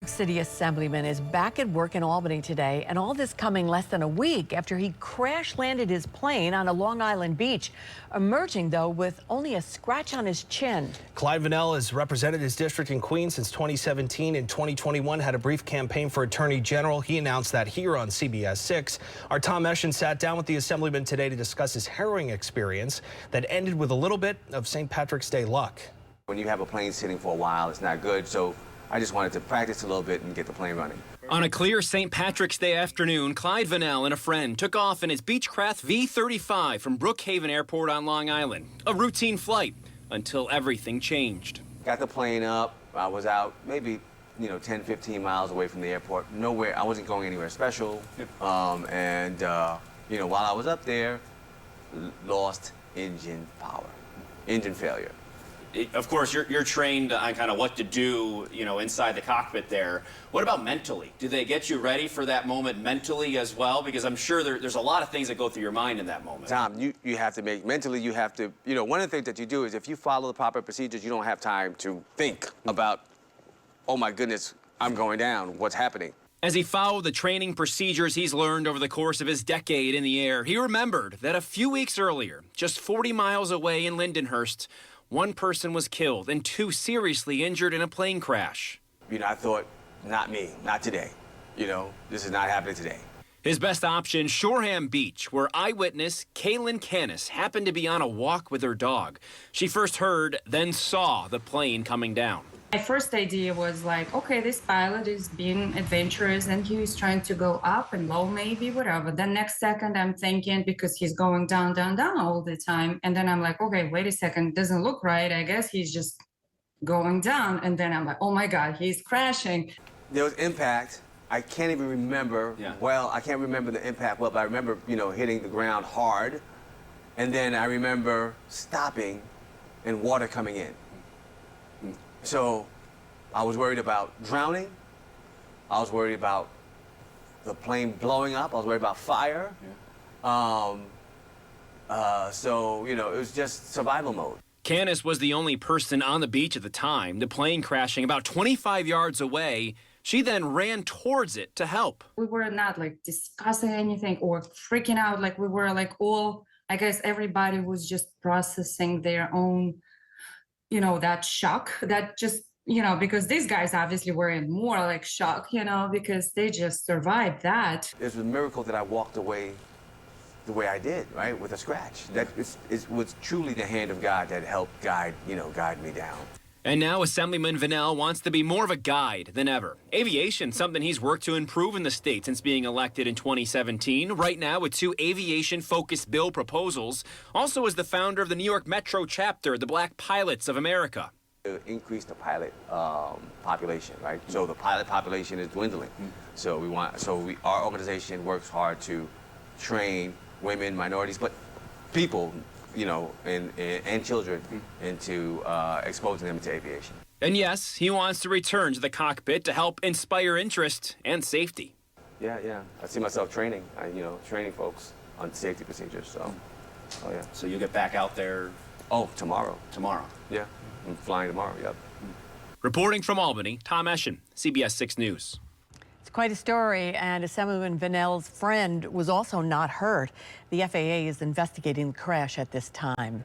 City Assemblyman is back at work in Albany today, and all this coming less than a week after he crash landed his plane on a Long Island beach, emerging though with only a scratch on his chin. Clyde VANEL has represented his district in Queens since 2017. In 2021, had a brief campaign for Attorney General. He announced that here on CBS 6. Our Tom Eschen sat down with the Assemblyman today to discuss his harrowing experience that ended with a little bit of St. Patrick's Day luck. When you have a plane sitting for a while, it's not good, so I just wanted to practice a little bit and get the plane running. On a clear St. Patrick's Day afternoon, Clyde VANEL and a friend took off in his Beechcraft V-35 from Brookhaven Airport on Long Island. A routine flight until everything changed. Got the plane up. I was out maybe 10, 15 miles away from the airport. Nowhere. I wasn't going anywhere special. While I was up there, lost engine power, engine failure. Of course, you're trained on kind of what to do, inside the cockpit there. What about mentally? Do they get you ready for that moment mentally as well? Because I'm sure there's a lot of things that go through your mind in that moment. Tom, you have to mentally, you have to, one of the things that you do is if you follow the proper procedures, you don't have time to think about, oh my goodness, I'm going down, what's happening? As he followed the training procedures he's learned over the course of his decade in the air, he remembered that a few weeks earlier, just 40 miles away in Lindenhurst, one person was killed and two seriously injured in a plane crash. I thought, not me, not today. This is not happening today. His best option, Shoreham Beach, where eyewitness Kaylin Canis happened to be on a walk with her dog. She first heard, then saw the plane coming down. My first idea was like, okay, this pilot is being adventurous and he's trying to go up and low, maybe, whatever. Then next second, I'm thinking, because he's going down, down, down all the time. And then I'm like, okay, wait a second, doesn't look right. I guess he's just going down. And then I'm like, oh my God, he's crashing. There was impact. I can't even remember. Yeah. Well, I can't remember the impact well, but I remember, hitting the ground hard. And then I remember stopping and water coming in. So I was worried about drowning. I was worried about the plane blowing up. I was worried about fire. Yeah. It was just survival mode. Canis was the only person on the beach at the time, the plane crashing about 25 yards away. She then ran towards it to help. We were not discussing anything or freaking out. We were I guess everybody was just processing their own that shock, that just, because these guys obviously were in more shock, because they just survived that. It was a miracle that I walked away the way I did, right, with a scratch. That it was truly the hand of God that helped guide me down. And now Assemblyman VANEL wants to be more of a guide than ever. Aviation, something he's worked to improve in the state since being elected in 2017. Right now with two aviation-focused bill proposals. Also as the founder of the New York Metro chapter, the Black Pilots of America. To increase the pilot population, right? So the pilot population is dwindling. So our organization works hard to train women, minorities, but people, and children into exposing them to aviation. And yes, he wants to return to the cockpit to help inspire interest and safety. Yeah. I see myself training, training folks on safety procedures, so, oh yeah. So you get back out there? Oh, tomorrow. Tomorrow? Yeah, I'm flying tomorrow, yep. Reporting from Albany, Tom Eschen, CBS 6 News. It's quite a story, and Assemblyman VANEL's friend was also not hurt. The FAA is investigating the crash at this time.